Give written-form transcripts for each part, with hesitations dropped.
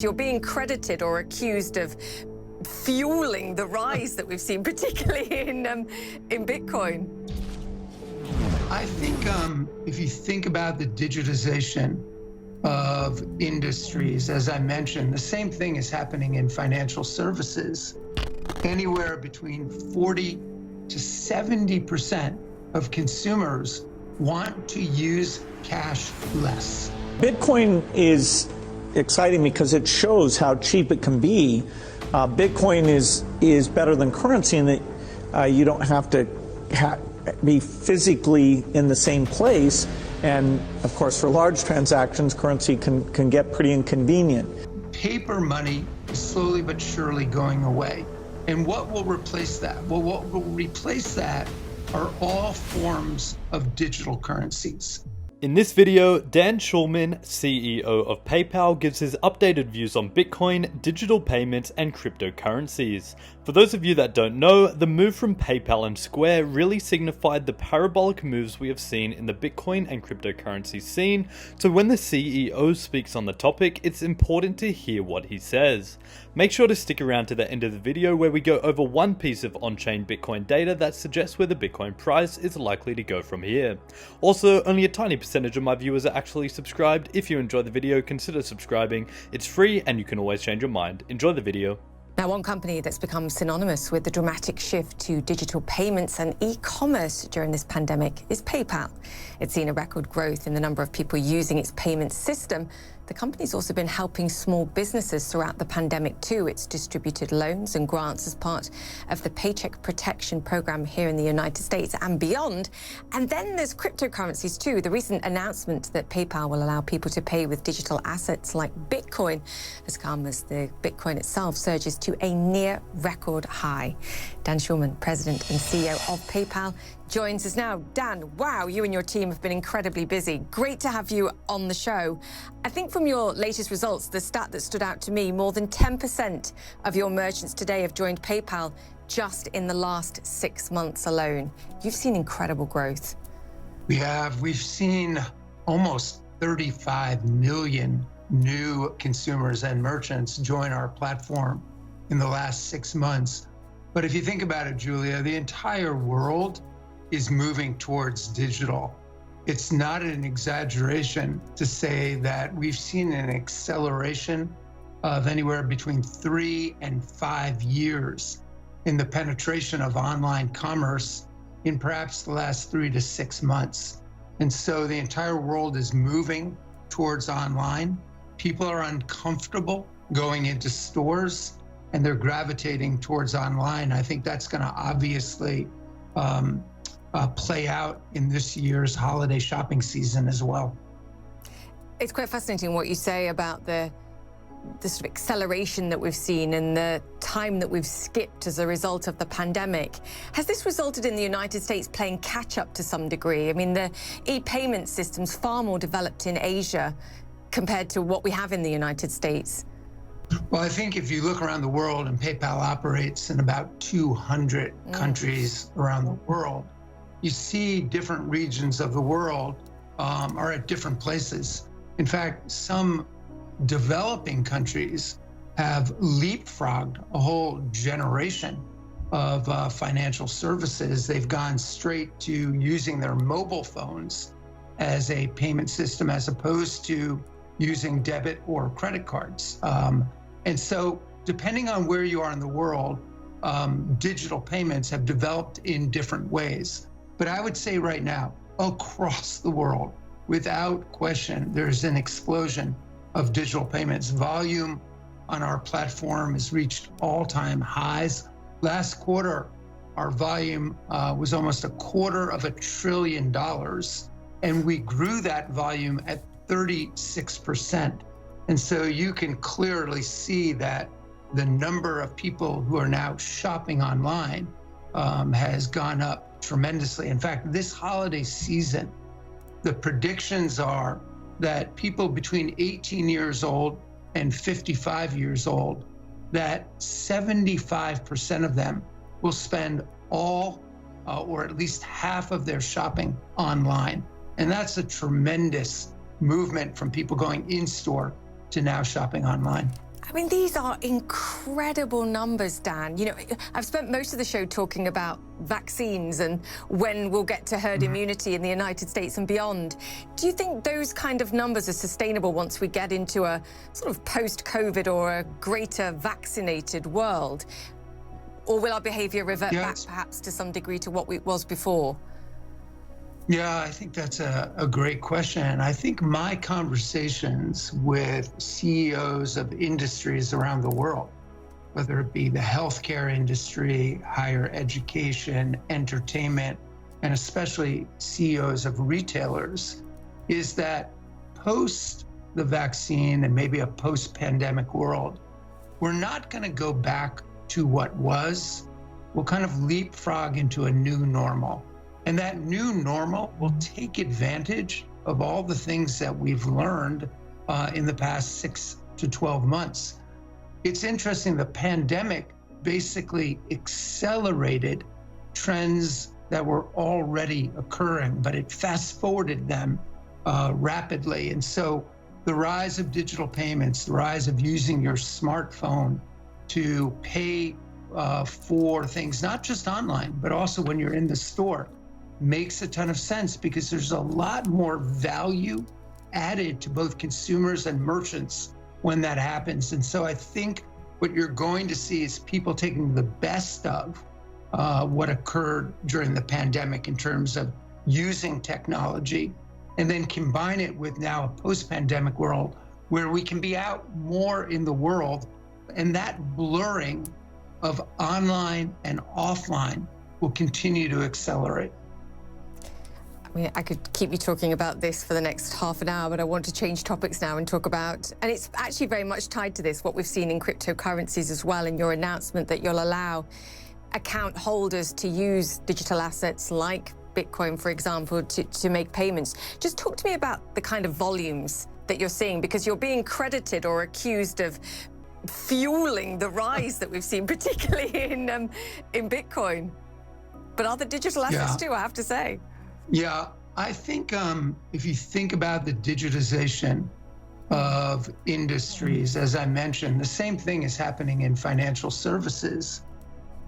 You're being credited or accused of fueling the rise that we've seen, particularly in Bitcoin. I think if you think about the digitization of industries, as I mentioned, the same thing is happening in financial services. Anywhere between 40 to 70% of consumers want to use cash less. Bitcoin is exciting because it shows how cheap it can be. Bitcoin is better than currency in that you don't have to be physically in the same place. And of course, for large transactions, currency can get pretty inconvenient. Paper money is slowly but surely going away. And what will replace that? Well, what will replace that are all forms of digital currencies. In this video, Dan Schulman, CEO of PayPal, gives his updated views on Bitcoin, digital payments, and cryptocurrencies. For those of you that don't know, the move from PayPal and Square really signified the parabolic moves we have seen in the Bitcoin and cryptocurrency scene, so when the CEO speaks on the topic, it's important to hear what he says. Make sure to stick around to the end of the video where we go over one piece of on-chain Bitcoin data that suggests where the Bitcoin price is likely to go from here. Also, only a tiny percentage of my viewers are actually subscribed. If you enjoy the video, consider subscribing. It's free and you can always change your mind. Enjoy the video. Now, one company that's become synonymous with the dramatic shift to digital payments and e-commerce during this pandemic is PayPal. It's seen a record growth in the number of people using its payment system. The company's also been helping small businesses throughout the pandemic too. It's distributed loans and grants as part of the Paycheck Protection Program here in the United States and beyond. And then there's cryptocurrencies too. The recent announcement that PayPal will allow people to pay with digital assets like Bitcoin has come as the Bitcoin itself surges to a near record high. Dan Schulman, President and CEO of PayPal, joins us now. Dan, wow, you and your team have been incredibly busy. Great to have you on the show. I think from your latest results, the stat that stood out to me, more than 10% of your merchants today have joined PayPal just in the last 6 months alone. You've seen incredible growth. We've seen almost 35 million new consumers and merchants join our platform in the last 6 months. But if you think about it, Julia, the entire world is moving towards digital. It's not an exaggeration to say that we've seen an acceleration of anywhere between 3 and 5 years in the penetration of online commerce in perhaps the last 3 to 6 months. And so the entire world is moving towards online. People are uncomfortable going into stores and they're gravitating towards online. I think that's going to obviously play out in this year's holiday shopping season as well. It's quite fascinating what you say about the sort of acceleration that we've seen and the time that we've skipped as a result of the pandemic. Has this resulted in the United States playing catch up to some degree? I mean, the e-payment system's far more developed in Asia compared to what we have in the United States. Well, I think if you look around the world, and PayPal operates in about 200 countries around the world, you see different regions of the world are at different places. In fact, some developing countries have leapfrogged a whole generation of financial services. They've gone straight to using their mobile phones as a payment system as opposed to using debit or credit cards. And so depending on where you are in the world, digital payments have developed in different ways. But I would say right now, across the world, without question, there's an explosion of digital payments. Volume on our platform has reached all-time highs. Last quarter, our volume was almost $250 billion, and we grew that volume at 36%. And so you can clearly see that the number of people who are now shopping online has gone up tremendously. In fact, this holiday season, the predictions are that people between 18 years old and 55 years old, that 75% of them will spend all or at least half of their shopping online. And that's a tremendous movement from people going in store to now shopping online. I mean, these are incredible numbers, Dan. You know, I've spent most of the show talking about vaccines and when we'll get to herd immunity in the United States and beyond. Do you think those kind of numbers are sustainable once we get into a sort of post-COVID or a greater vaccinated world? Or will our behavior revert back perhaps to some degree to what it was before? Yeah, I think that's a great question. I think my conversations with CEOs of industries around the world, whether it be the healthcare industry, higher education, entertainment, and especially CEOs of retailers, is that post the vaccine and maybe a post-pandemic world, we're not going to go back to what was. We'll kind of leapfrog into a new normal. And that new normal will take advantage of all the things that we've learned in the past 6 to 12 months. It's interesting, the pandemic basically accelerated trends that were already occurring, but it fast forwarded them rapidly. And so the rise of digital payments, the rise of using your smartphone to pay for things, not just online, but also when you're in the store, makes a ton of sense because there's a lot more value added to both consumers and merchants when that happens. And so I think what you're going to see is people taking the best of what occurred during the pandemic in terms of using technology, and then combine it with now a post-pandemic world where we can be out more in the world, and that blurring of online and offline will continue to accelerate. I mean, I could keep you talking about this for the next half an hour, but I want to change topics now and talk about, and it's actually very much tied to this, what we've seen in cryptocurrencies as well, in your announcement that you'll allow account holders to use digital assets like Bitcoin, for example, to make payments. Just talk to me about the kind of volumes that you're seeing, because you're being credited or accused of fueling the rise that we've seen, particularly in Bitcoin, but other digital assets too, I have to say. Yeah, I think if you think about the digitization of industries, as I mentioned, the same thing is happening in financial services.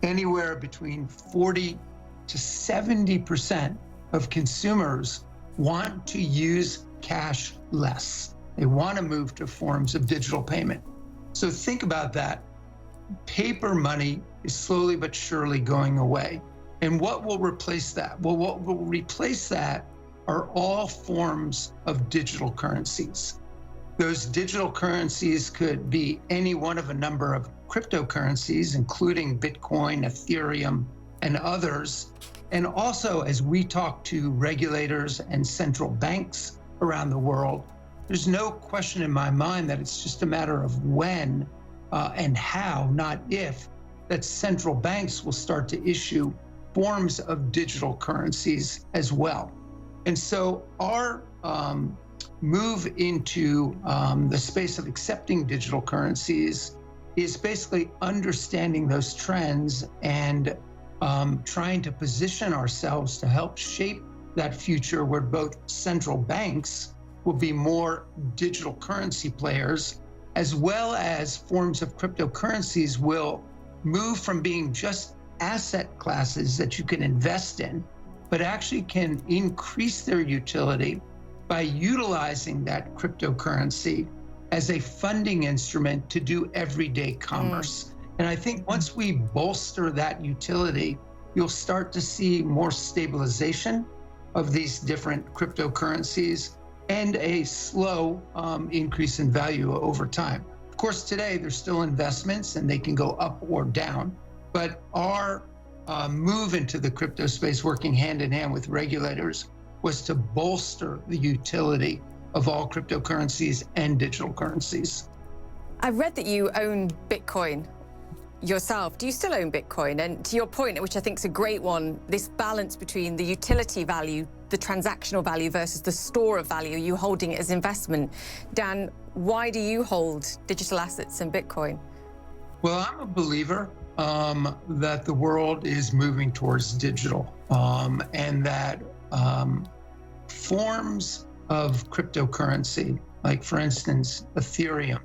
Anywhere between 40 to 70% of consumers want to use cash less. They want to move to forms of digital payment. So think about that. Paper money is slowly but surely going away. And what will replace that? Well, what will replace that are all forms of digital currencies. Those digital currencies could be any one of a number of cryptocurrencies, including Bitcoin, Ethereum, and others. And also, as we talk to regulators and central banks around the world, there's no question in my mind that it's just a matter of when and how, not if, that central banks will start to issue forms of digital currencies as well. And so our move into the space of accepting digital currencies is basically understanding those trends and trying to position ourselves to help shape that future where both central banks will be more digital currency players, as well as forms of cryptocurrencies will move from being just asset classes that you can invest in, but actually can increase their utility by utilizing that cryptocurrency as a funding instrument to do everyday commerce. And I think once we bolster that utility, you'll start to see more stabilization of these different cryptocurrencies and a slow increase in value over time. Of course, today there's still investments and they can go up or down, but our move into the crypto space, working hand in hand with regulators, was to bolster the utility of all cryptocurrencies and digital currencies. I've read that you own Bitcoin yourself. Do you still own Bitcoin? And to your point, which I think is a great one, this balance between the utility value, the transactional value versus the store of value, you holding it as investment. Dan, why do you hold digital assets and Bitcoin? Well, I'm a believer that the world is moving towards digital and that forms of cryptocurrency, like for instance, Ethereum,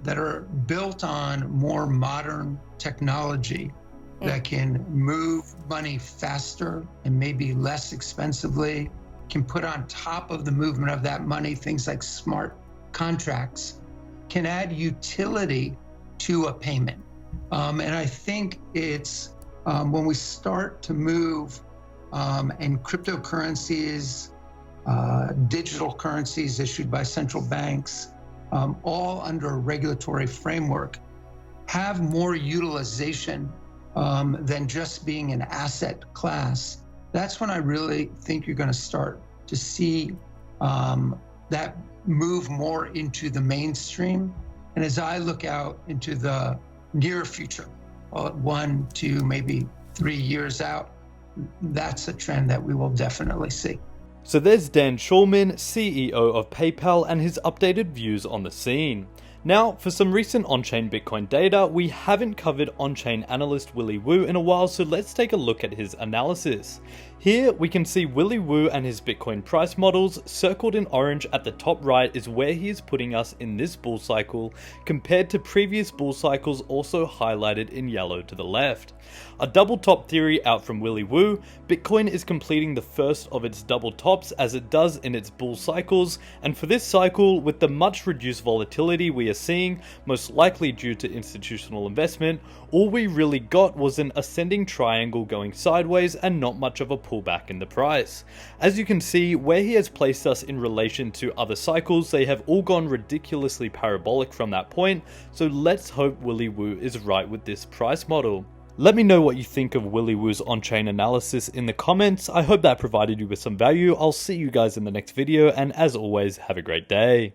that are built on more modern technology that can move money faster and maybe less expensively, can put on top of the movement of that money things like smart contracts, can add utility to a payment. And I think it's when we start to move and cryptocurrencies, digital currencies issued by central banks, all under a regulatory framework, have more utilization than just being an asset class. That's when I really think you're going to start to see that move more into the mainstream. And as I look out into the near future, 1, 2, maybe 3 years out, that's a trend that we will definitely see. So there's Dan Schulman, CEO of PayPal, and his updated views on the scene. Now, for some recent on-chain Bitcoin data, we haven't covered on-chain analyst Willy Woo in a while, so let's take a look at his analysis. Here, we can see Willy Woo and his Bitcoin price models. Circled in orange at the top right is where he is putting us in this bull cycle, compared to previous bull cycles also highlighted in yellow to the left. A double top theory out from Willy Woo: Bitcoin is completing the first of its double tops as it does in its bull cycles, and for this cycle, with the much reduced volatility we are seeing, most likely due to institutional investment, all we really got was an ascending triangle going sideways and not much of a pullback in the price. As you can see, where he has placed us in relation to other cycles, they have all gone ridiculously parabolic from that point, so let's hope Willy Woo is right with this price model. Let me know what you think of Willy Woo's on-chain analysis in the comments. I hope that provided you with some value. I'll see you guys in the next video, and as always, have a great day.